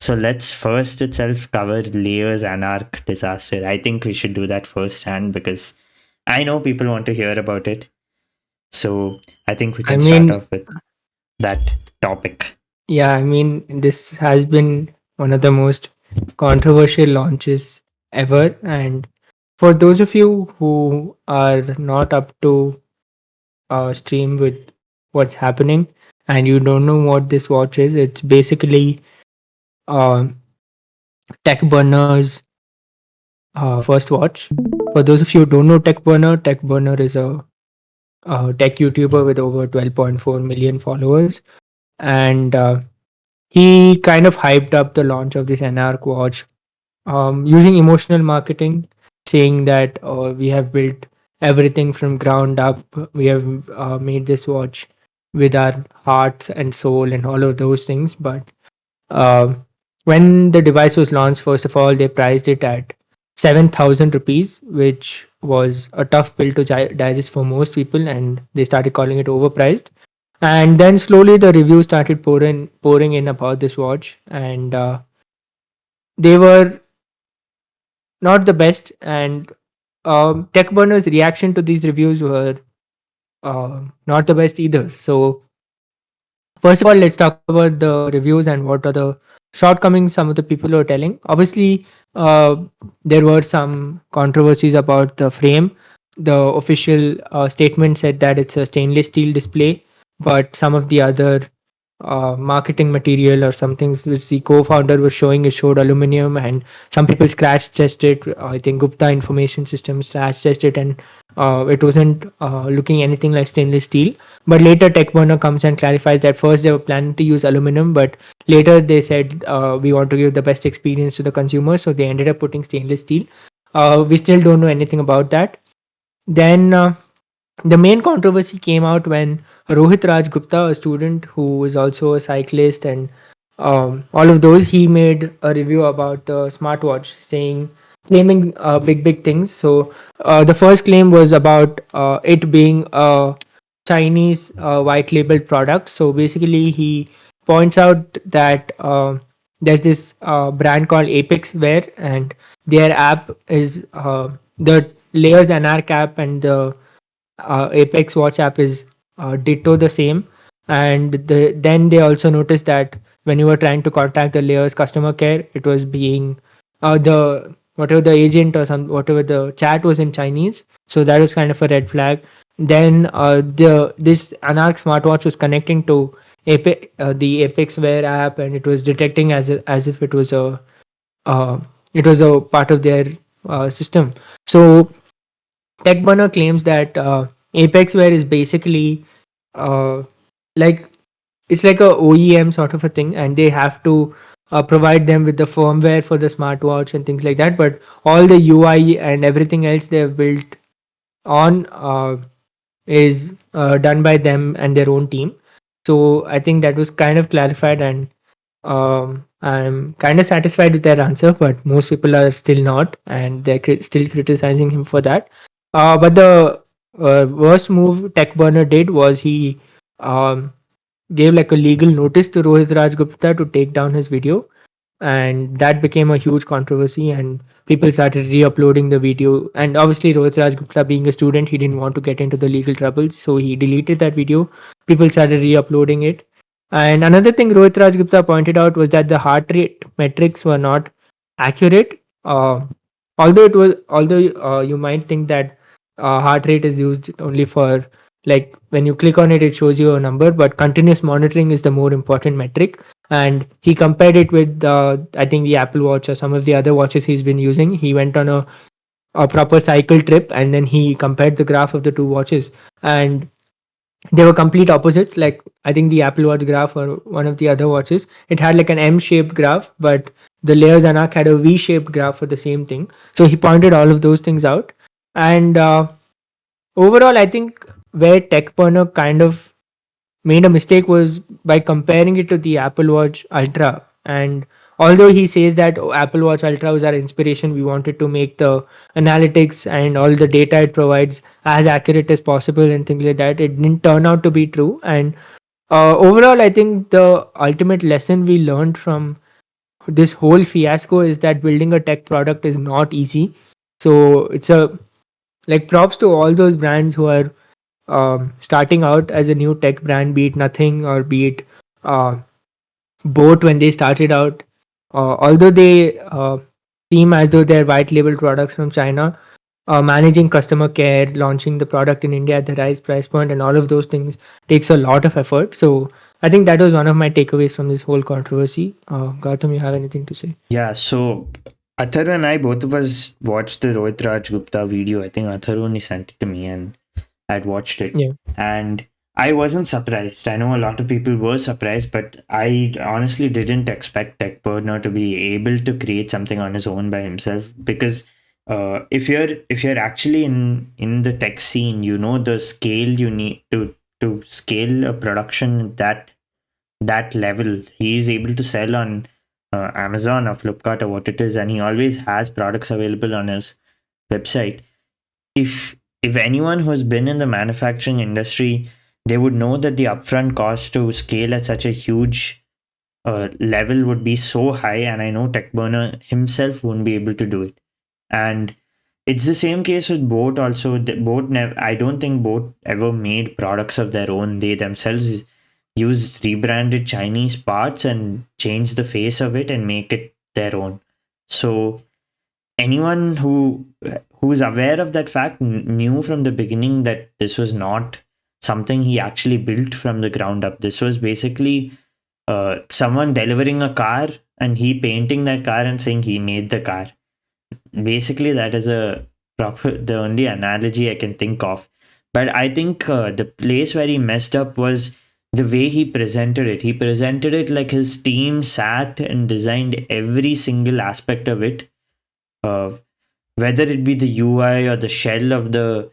So let's first itself cover Layers Anarc disaster. I think we should do that first hand because I know people want to hear about it. So I think we I can start mean, off with that topic. yeah, I mean, this has been one of the most controversial launches ever. And for those of you who are not up to stream with what's happening and you don't know what this watch is, it's basically uh, Tech Burner's first watch. For those of you who don't know Tech Burner is a tech YouTuber with over 12.4 million followers. And he kind of hyped up the launch of this Anarch watch using emotional marketing, saying that we have built everything from ground up. We have made this watch with our hearts and soul and all of those things. But uh, when the device was launched, first of all, they priced it at 7,000 rupees, which was a tough pill to digest for most people, and they started calling it overpriced. And then slowly the reviews started pouring in about this watch, and they were not the best. And TechBurner's reaction to these reviews were not the best either. So first of all, let's talk about the reviews and what are the shortcomings some of the people are telling. Obviously, uh, there were some controversies about the frame. The official statement said that it's a stainless steel display, but some of the other marketing material or some things which the co-founder was showing, it showed aluminum, and some people scratch tested it. I think Gupta Information Systems scratch tested it, and it wasn't looking anything like stainless steel. But later TechBurner comes and clarifies that first they were planning to use aluminum, but later they said we want to give the best experience to the consumer, so they ended up putting stainless steel. We still don't know anything about that. Then the main controversy came out when Rohit Raj Gupta, a student who is also a cyclist and all of those, he made a review about the smartwatch, claiming big things. So the first claim was about it being a Chinese white labeled product. So basically, he points out that there's this brand called Apex Wear, and their app is the Layers Anarc app, and the Apex Watch app is ditto the same. And then they also noticed that when you were trying to contact the Layers customer care, it was being the whatever the agent or some whatever the chat was in Chinese. So that was kind of a red flag. Then the this Anarch smartwatch was connecting to the Apex Wear app, and it was detecting as if uh, it was a part of their system. So TechBurner claims that Apexware is basically uh, like it's like a OEM sort of a thing, and they have to provide them with the firmware for the smartwatch and things like that. But all the UI and everything else they have built on is done by them and their own team. So I think that was kind of clarified, and I'm kind of satisfied with their answer. But most people are still not, and they're still criticizing him for that. But the worst move Tech Burner did was he um, gave like a legal notice to Rohit Raj Gupta to take down his video, and that became a huge controversy, and people started re-uploading the video. And obviously Rohit Raj Gupta, being a student, he didn't want to get into the legal troubles, so he deleted that video. People started re-uploading it. And another thing Rohit Raj Gupta pointed out was that the heart rate metrics were not accurate. Although you might think that heart rate is used only for, like, when you click on it, it shows you a number, but continuous monitoring is the more important metric. And he compared it with I think the Apple Watch or some of the other watches he's been using. He went on a proper cycle trip, and then he compared the graph of the two watches, and they were complete opposites. Like, I think the Apple Watch graph or one of the other watches, it had like an M-shaped graph, but the Layers Anarch had a V-shaped graph for the same thing. So he pointed all of those things out. And overall, I think where TechPurner kind of made a mistake was by comparing it to the Apple Watch Ultra. And although he says that, "Oh, Apple Watch Ultra was our inspiration, we wanted to make the analytics and all the data it provides as accurate as possible and things like that," it didn't turn out to be true. And overall, I think the ultimate lesson we learned from this whole fiasco is that building a tech product is not easy. So it's a like props to all those brands who are starting out as a new tech brand, be it Nothing or be it uh, Boat when they started out. Although they seem as though they're white label products from China, managing customer care, launching the product in India at the right price point, and all of those things takes a lot of effort. So I think that was one of my takeaways from this whole controversy. Gautam, you have anything to say? Yeah, so Atharv and I, both of us watched the Rohit Raj Gupta video. I think Atharv only sent it to me and I'd watched it. Yeah. And I wasn't surprised. I know a lot of people were surprised, but I honestly didn't expect Tech Burner to be able to create something on his own by himself. Because if you're actually in the tech scene, you know the scale you need to scale a production that level. He is able to sell on Amazon or Flipkart or what it is, and he always has products available on his website. If anyone who has been in the manufacturing industry, they would know that the upfront cost to scale at such a huge level would be so high, and I know TechBurner himself won't be able to do it. And it's the same case with Boat also. I don't think Boat ever made products of their own. They themselves use rebranded Chinese parts and change the face of it and make it their own. So anyone who's aware of that fact knew from the beginning that this was not something he actually built from the ground up. This was basically someone delivering a car and he painting that car and saying he made the car. Basically, that is the only analogy I can think of. But I think the place where he messed up was the way he presented it. He presented it like his team sat and designed every single aspect of it, uh, whether it be the UI or the shell of the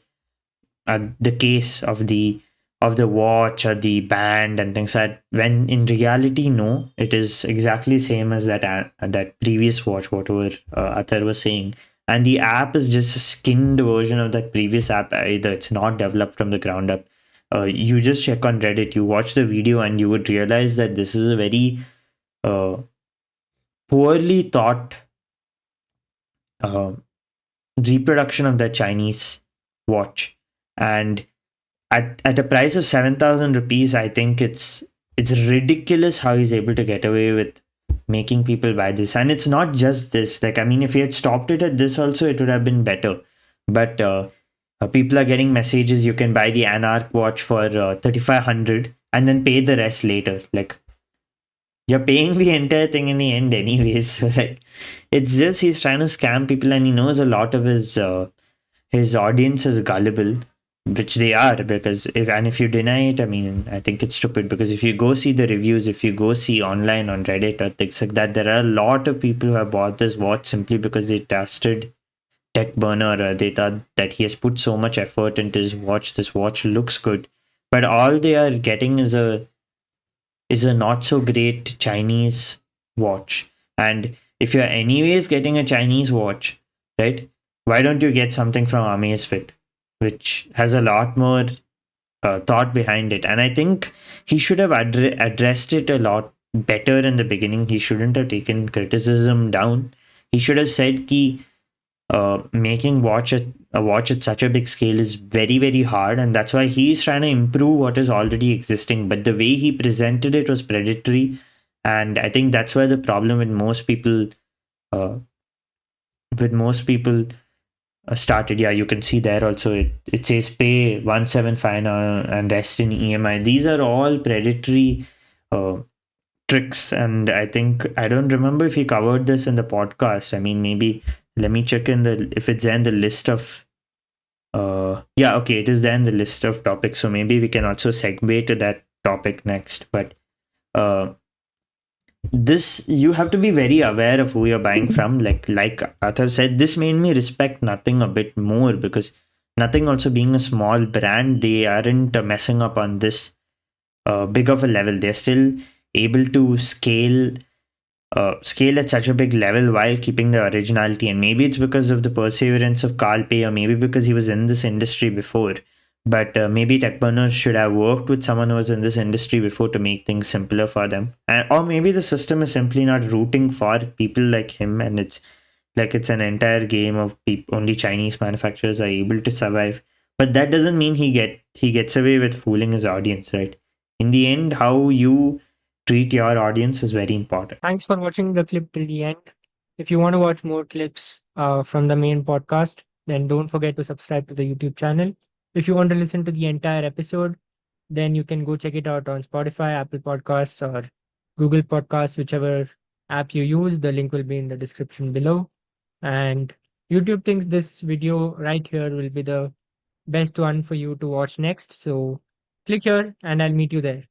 case of the watch or the band and things like that. When in reality, no, it is exactly same as that previous watch, whatever Athar was saying. And the app is just a skinned version of that previous app. Either it's not developed from the ground up. You just check on Reddit, you watch the video, and you would realize that this is a very uh, poorly thought uh, reproduction of that Chinese watch. And at a price of 7,000 rupees, I think it's ridiculous how he's able to get away with making people buy this. And it's not just this. Like, I mean, if he had stopped it at this also, it would have been better. But people are getting messages you can buy the Anarc watch for 3,500 and then pay the rest later. Like, you're paying the entire thing in the end anyways. So like, it's just he's trying to scam people, and he knows a lot of his audience is gullible, which they are. Because if you deny it, I mean, I think it's stupid. Because if you go see the reviews, if you go see online on Reddit or things like that, there are a lot of people who have bought this watch simply because they trusted Tech Burner. They thought that he has put so much effort into his watch. This watch looks good, but all they are getting is a not so great Chinese watch. And if you're anyways getting a Chinese watch, right? Why don't you get something from Amazfit, which has a lot more thought behind it? And I think he should have addressed it a lot better in the beginning. He shouldn't have taken criticism down. He should have said ki making a watch at such a big scale is very, very hard, and that's why he's trying to improve what is already existing. But the way he presented it was predatory, and I think that's where the problem with most people uh, started. Yeah, you can see there also it says pay 175 now and rest in EMI. These are all predatory tricks, and I don't remember if he covered this in the podcast. I mean, maybe let me check if it's there in the list of yeah, okay, it is there in the list of topics, so maybe we can also segue to that topic next. But uh this, you have to be very aware of who you're buying from. Like Athav said, this made me respect Nothing a bit more, because Nothing also being a small brand, they aren't messing up on this big of a level. They're still able to scale at such a big level while keeping the originality. And maybe it's because of the perseverance of Carl Pei, or maybe because he was in this industry before. But maybe tech burners should have worked with someone who was in this industry before to make things simpler for them. Or maybe the system is simply not rooting for people like him, and it's like it's an entire game of only Chinese manufacturers are able to survive. But that doesn't mean he gets away with fooling his audience, right? In the end, how you treat your audience is very important. Thanks for watching the clip till the end. If you want to watch more clips from the main podcast, then don't forget to subscribe to the YouTube channel. If you want to listen to the entire episode, then you can go check it out on Spotify, Apple Podcasts, or Google Podcasts, whichever app you use. The link will be in the description below. And YouTube thinks this video right here will be the best one for you to watch next. So click here and I'll meet you there.